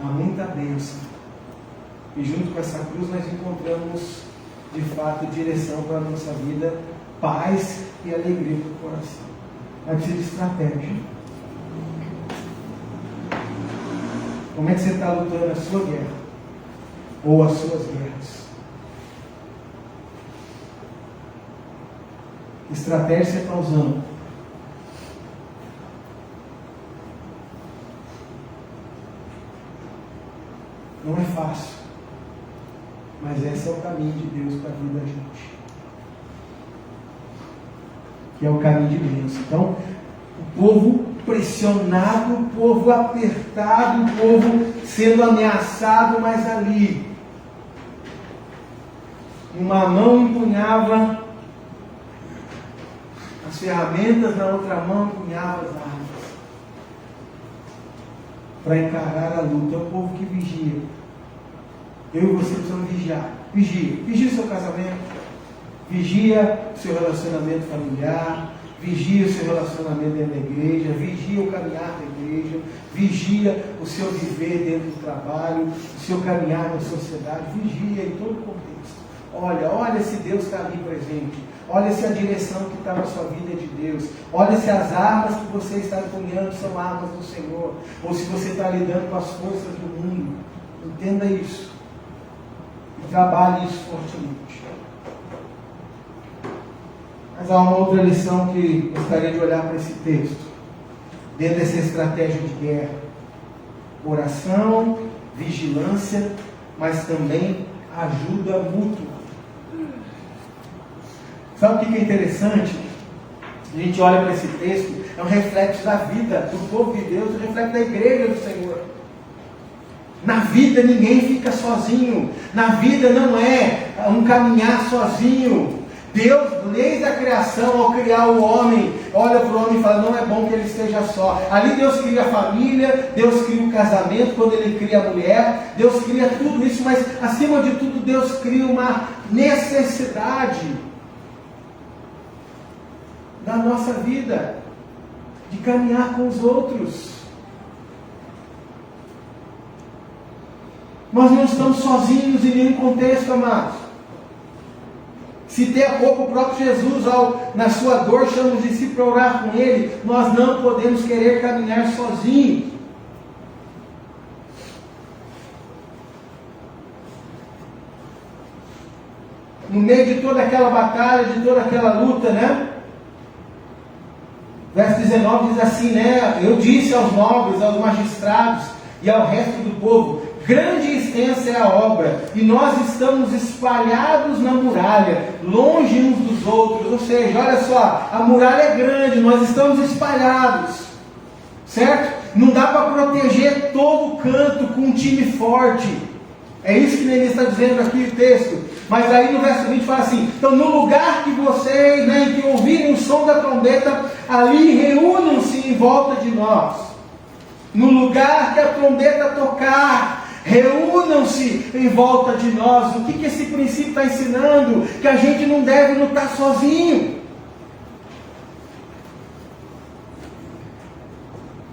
há muita bênção. E junto com essa cruz nós encontramos, de fato, direção para a nossa vida, paz e alegria para o coração. Mas precisa de estratégia. Como é que você está lutando a sua guerra? Ou as suas guerras? Que estratégia você está usando? Não é fácil. Mas esse é o caminho de Deus para a vida da gente. Que é o caminho de bênção. Então, o povo pressionado, o povo apertado, o povo sendo ameaçado, mas ali, uma mão empunhava as ferramentas, na outra mão empunhava as armas para encarar a luta. É o povo que vigia. Eu e você precisamos vigiar. Vigia o seu casamento, vigia o seu relacionamento familiar, vigia o seu relacionamento dentro da igreja, vigia o caminhar da igreja, vigia o seu viver dentro do trabalho, o seu caminhar na sociedade, vigia em todo o contexto. Olha se Deus está ali presente. Olha se a direção que está na sua vida é de Deus. Olha se as armas que você está empunhando são armas do Senhor. Ou se você está lidando com as forças do mundo. Entenda isso. E trabalhe isso fortemente. Mas há uma outra lição que gostaria de olhar para esse texto. Dentro dessa estratégia de guerra. Oração, vigilância, mas também ajuda mútua. Sabe o que é interessante? A gente olha para esse texto, é um reflexo da vida do povo de Deus, um reflexo da igreja do Senhor. Na vida ninguém fica sozinho. Na vida não é um caminhar sozinho. Deus, desde a criação, ao criar o homem, olha para o homem e fala, não é bom que ele esteja só. Ali Deus cria a família, Deus cria o casamento, quando Ele cria a mulher, Deus cria tudo isso, mas acima de tudo Deus cria uma necessidade na nossa vida, de caminhar com os outros. Nós não estamos sozinhos em nenhum contexto, amados. Citei há pouco o próprio Jesus, na sua dor, chama os discípulos para orar com Ele. Nós não podemos querer caminhar sozinhos. No meio de toda aquela batalha, de toda aquela luta, né? Verso 19 diz assim, né? Eu disse aos nobres, aos magistrados e ao resto do povo, grande e extensa é a obra, e nós estamos espalhados na muralha, longe uns dos outros. Ou seja, olha só, a muralha é grande, nós estamos espalhados, certo? Não dá para proteger todo o canto com um time forte. É isso que Neemias está dizendo aqui no texto. Mas aí no verso 20 fala assim, então no lugar que vocês, né, em que ouvirem o som da trombeta, ali reúnam-se em volta de nós. No lugar que a trombeta tocar, reúnam-se em volta de nós. O que esse princípio está ensinando? Que a gente não deve lutar sozinho.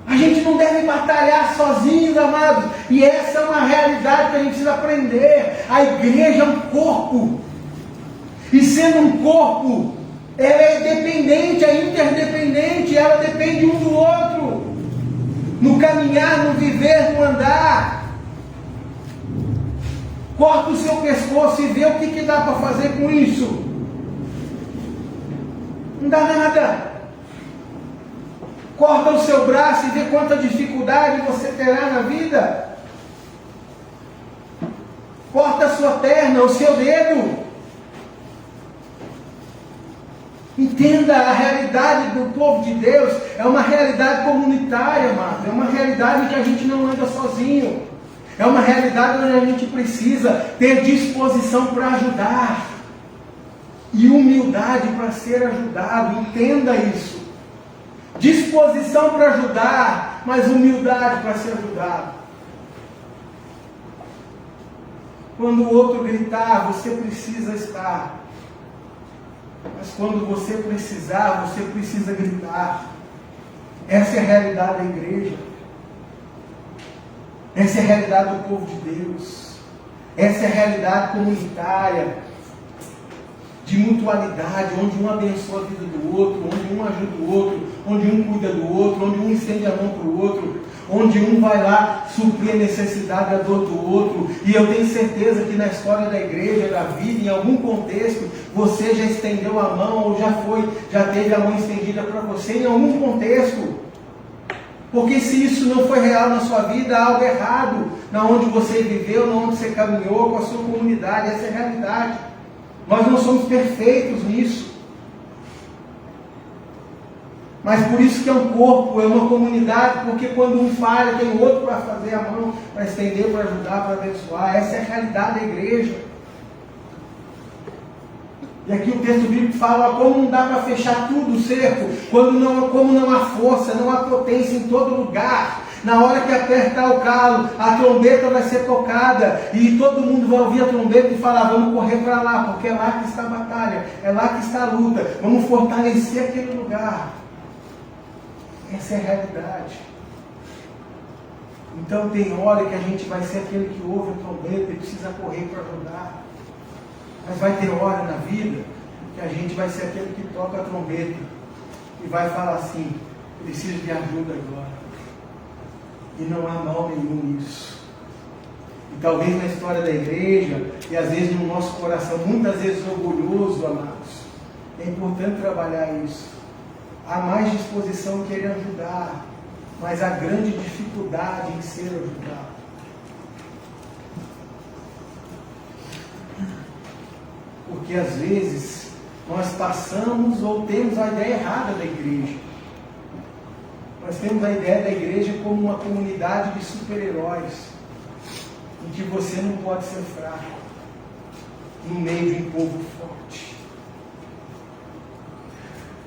A gente não deve batalhar sozinhos, amados. E essa é uma realidade que a gente precisa aprender. A igreja é um corpo. E sendo um corpo, ela é dependente, é interdependente. Ela depende um do outro. No caminhar, no viver, no andar. Corta o seu pescoço e vê o que dá para fazer com isso. Não dá nada. Corta o seu braço e vê quanta dificuldade você terá na vida. Corta a sua perna, o seu dedo. Entenda, a realidade do povo de Deus é uma realidade comunitária, amado. É uma realidade que a gente não anda sozinho. É uma realidade onde a gente precisa ter disposição para ajudar. E humildade para ser ajudado. Entenda isso. Disposição para ajudar, mas humildade para ser ajudado. Quando o outro gritar, você precisa estar. Mas quando você precisar, você precisa gritar. Essa é a realidade da igreja. Essa é a realidade do povo de Deus. Essa é a realidade comunitária, de mutualidade, onde um abençoa a vida do outro, onde um ajuda o outro, onde um cuida do outro, onde um estende a mão para o outro, onde um vai lá suprir a necessidade, a dor do outro. E eu tenho certeza que na história da igreja, da vida, em algum contexto, você já estendeu a mão, ou já teve a mão estendida para você, em algum contexto. Porque se isso não foi real na sua vida, há algo errado na onde você viveu, na onde você caminhou, com a sua comunidade. Essa é a realidade. Nós não somos perfeitos nisso. Mas por isso que é um corpo, é uma comunidade, porque quando um falha, tem outro para fazer a mão, para estender, para ajudar, para abençoar. Essa é a realidade da igreja. E aqui o texto bíblico fala como não dá para fechar tudo o cerco, como não há força, não há potência em todo lugar. Na hora que apertar o calo, a trombeta vai ser tocada e todo mundo vai ouvir a trombeta e falar, vamos correr para lá, porque é lá que está a batalha, é lá que está a luta, vamos fortalecer aquele lugar. Essa é a realidade. Então tem hora que a gente vai ser aquele que ouve a trombeta e precisa correr para ajudar. Mas vai ter hora na vida que a gente vai ser aquele que toca a trombeta e vai falar assim, preciso de ajuda agora. E não há mal nenhum nisso. E talvez na história da igreja, e às vezes no nosso coração, muitas vezes orgulhoso, amados, é importante trabalhar isso. Há mais disposição em querer ajudar, mas há grande dificuldade em ser ajudado. Porque às vezes nós passamos ou temos a ideia errada da igreja. Nós temos a ideia da igreja como uma comunidade de super-heróis. em que você não pode ser fraco no meio de um povo forte.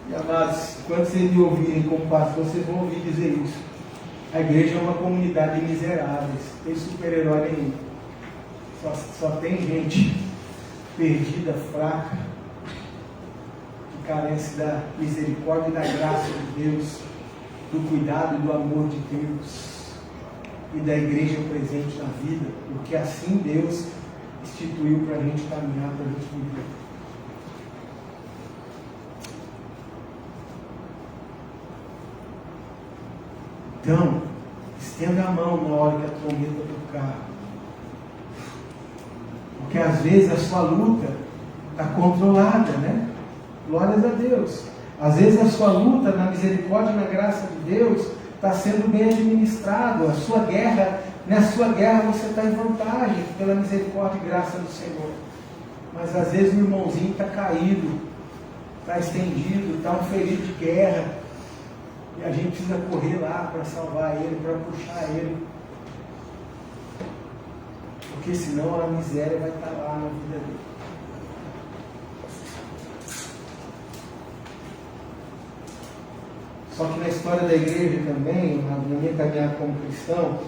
E amados, quando vocês me ouvirem como pastor, vocês vão ouvir dizer isso. A igreja é uma comunidade de miseráveis, não tem super-herói nenhum. Só tem gente perdida, fraca, que carece da misericórdia e da graça de Deus, do cuidado e do amor de Deus e da igreja presente na vida, porque assim Deus instituiu para a gente caminhar, para a gente viver. Então, estenda a mão na hora que a trombeta tocar. Porque às vezes a sua luta está controlada, né? Glórias a Deus. Às vezes a sua luta na misericórdia e na graça de Deus está sendo bem administrado. A sua guerra, na sua guerra você está em vantagem pela misericórdia e graça do Senhor. Mas às vezes o irmãozinho está caído, está estendido, está um ferido de guerra. E a gente precisa correr lá para salvar ele, para puxar ele. Porque senão a miséria vai estar lá na vida dele. Só que na história da igreja também, na minha caminhada como cristão,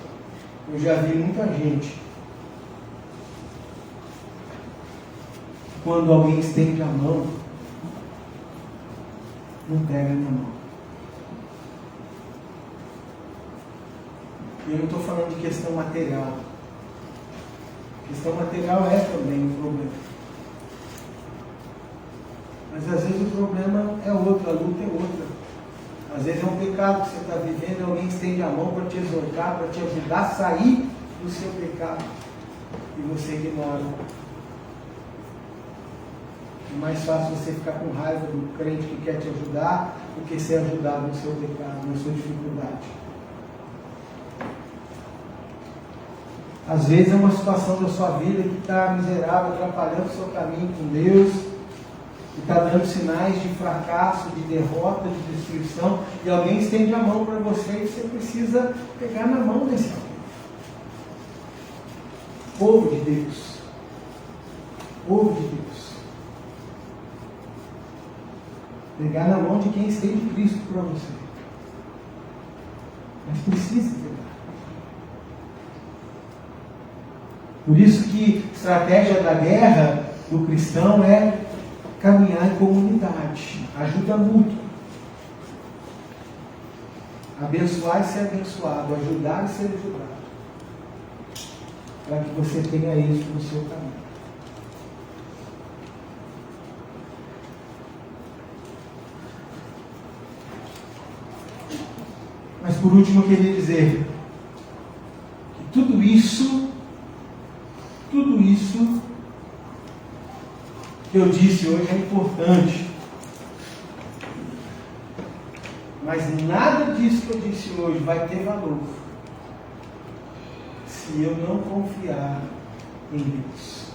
eu já vi muita gente, quando alguém estende a mão, não pega na mão. E eu não estou falando de questão material. Questão material é também um problema. Mas às vezes o problema é outro, a luta é outra. Às vezes é um pecado que você está vivendo e alguém estende a mão para te exortar, para te ajudar a sair do seu pecado. E você ignora. É mais fácil você ficar com raiva do crente que quer te ajudar do que ser ajudado no seu pecado, na sua dificuldade. Às vezes é uma situação da sua vida que está miserável, atrapalhando o seu caminho com Deus, que está dando sinais de fracasso, de derrota, de destruição, e alguém estende a mão para você e você precisa pegar na mão desse alguém. Povo de Deus. Povo de Deus. Pegar na mão de quem estende Cristo para você. Mas precisa pegar. Por isso que a estratégia da guerra do cristão é caminhar em comunidade, ajuda mútua. Abençoar e ser abençoado, ajudar e ser ajudado. Para que você tenha êxito no seu caminho. Mas por último eu queria dizer que tudo isso que eu disse hoje é importante. Mas nada disso que eu disse hoje vai ter valor se eu não confiar em Deus.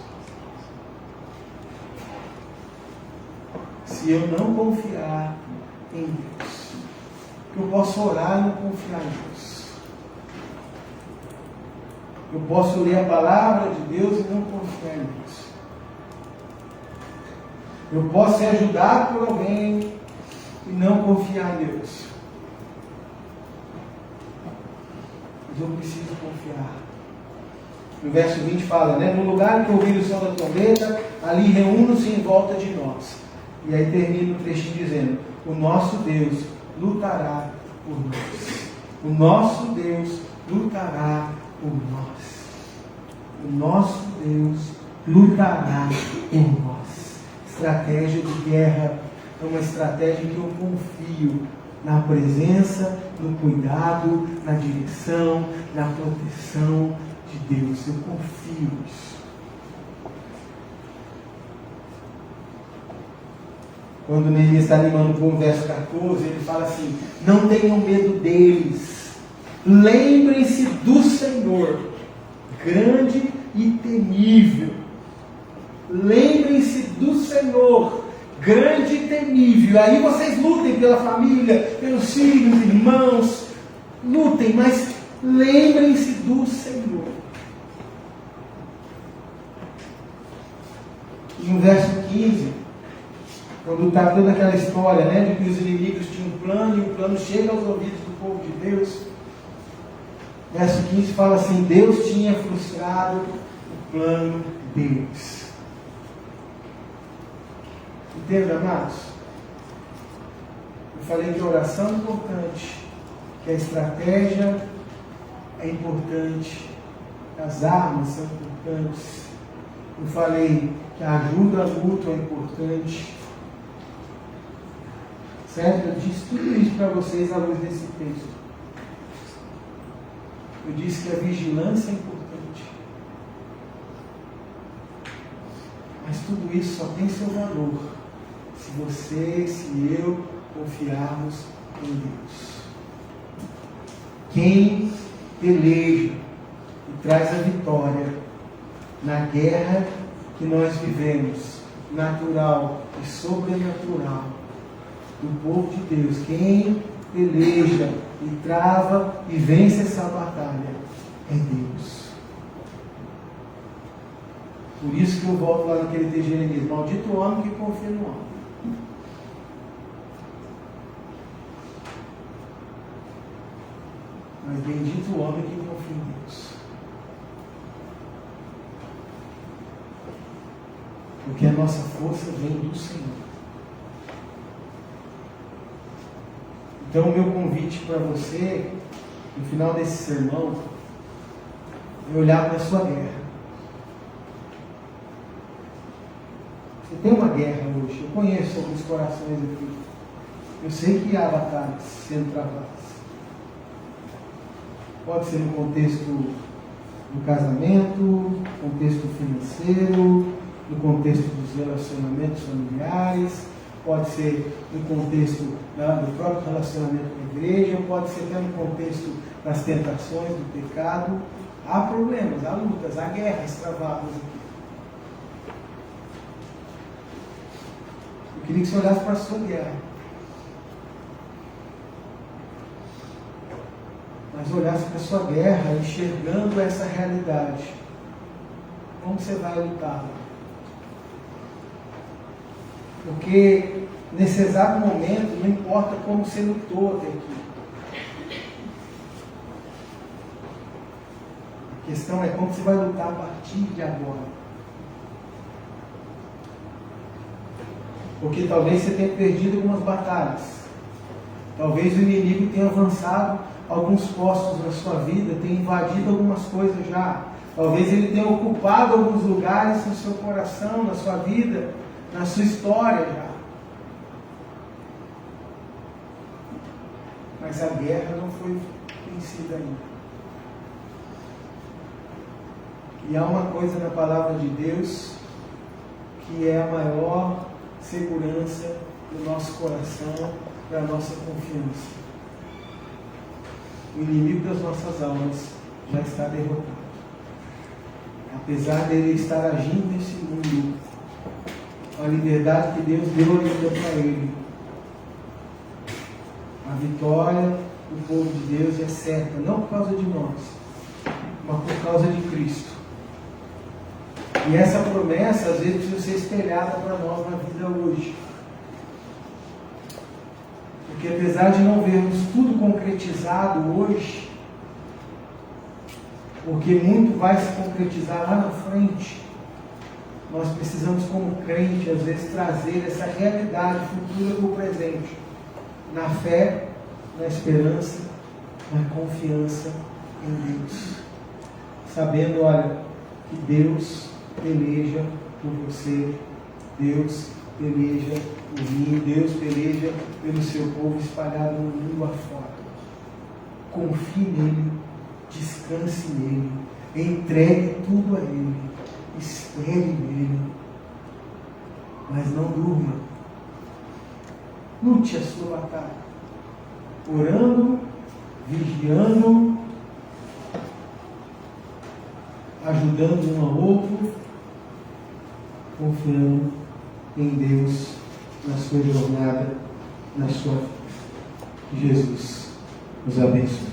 Se eu não confiar em Deus. Eu posso orar e não confiar em Deus. Eu posso ler a palavra de Deus e não confiar em Deus. Eu posso ser ajudado por alguém e não confiar em Deus. Mas eu preciso confiar. No verso 20 fala, né? No lugar que ouvir o som da trombeta, ali reúnam-se em volta de nós. E aí termina o trechinho dizendo, o nosso Deus lutará por nós. O nosso Deus lutará por nós. O nosso Deus lutará por nós. Estratégia de guerra é uma estratégia que eu confio na presença, no cuidado, na direção, na proteção de Deus. Eu confio nisso. Quando Neemias está animando com o verso 14, ele fala assim, não tenham medo deles, lembrem-se do Senhor, grande e temível. Lembrem-se do Senhor, grande e temível. Aí vocês lutem pela família, pelos filhos, irmãos, lutem, mas lembrem-se do Senhor. E no verso 15, quando está toda aquela história, né, de que os inimigos tinham um plano, e o plano chega aos ouvidos do povo de Deus, verso 15 fala assim: Deus tinha frustrado o plano deles. Entenda, amados? Eu falei que a oração é importante, que a estratégia é importante, as armas são importantes. Eu falei que a ajuda mútua é importante. Certo? Eu disse tudo isso para vocês à luz desse texto. Eu disse que a vigilância é importante. Mas tudo isso só tem seu valor se você, se eu confiarmos em Deus. Quem peleja e traz a vitória na guerra que nós vivemos, natural e sobrenatural, do povo de Deus, quem peleja e trava e vence essa batalha é Deus. Por isso que eu volto lá naquele texto de Jeremias: maldito o homem que confia no homem. Mas bendito o homem que confia em Deus. Porque a nossa força vem do Senhor. Então, o meu convite para você, no final desse sermão, é olhar para a sua guerra. Você tem uma guerra hoje. Eu conheço alguns corações aqui. Eu sei que há batalhas sendo travadas. Pode ser no contexto do casamento, no contexto financeiro, no contexto dos relacionamentos familiares, pode ser no contexto do próprio relacionamento com a igreja, pode ser até no contexto das tentações, do pecado. Há problemas, há lutas, há guerras travadas aqui. Eu queria que você olhasse para a sua guerra. Mas olhasse para a sua guerra, enxergando essa realidade. Como você vai lutar? Porque nesse exato momento, não importa como você lutou até aqui. A questão é como você vai lutar a partir de agora. Porque talvez você tenha perdido algumas batalhas. Talvez o inimigo tenha avançado alguns postos na sua vida, tenha invadido algumas coisas já. Talvez ele tenha ocupado alguns lugares no seu coração, na sua vida, na sua história já. Mas a guerra não foi vencida ainda. E há uma coisa na palavra de Deus que é a maior segurança do nosso coração, da nossa confiança. O inimigo das nossas almas já está derrotado. Apesar dele estar agindo nesse mundo, a liberdade que Deus deu ainda para ele, a vitória do povo de Deus é certa, não por causa de nós, mas por causa de Cristo. E essa promessa às vezes precisa ser espelhada para nós na vida hoje. Porque apesar de não vermos tudo concretizado hoje, porque muito vai se concretizar lá na frente, nós precisamos, como crente, às vezes trazer essa realidade futura para o presente, na fé, na esperança, na confiança em Deus, sabendo, olha, que Deus peleja por você, Deus peleja por mim, Deus peleja pelo seu povo espalhado no mundo afora. Confie nele, descanse nele, entregue tudo a ele, espere nele, mas não durma. Lute a sua batalha, orando, vigiando, ajudando um ao outro, confiando em Deus na sua jornada, na sua vida. Que Jesus nos abençoe.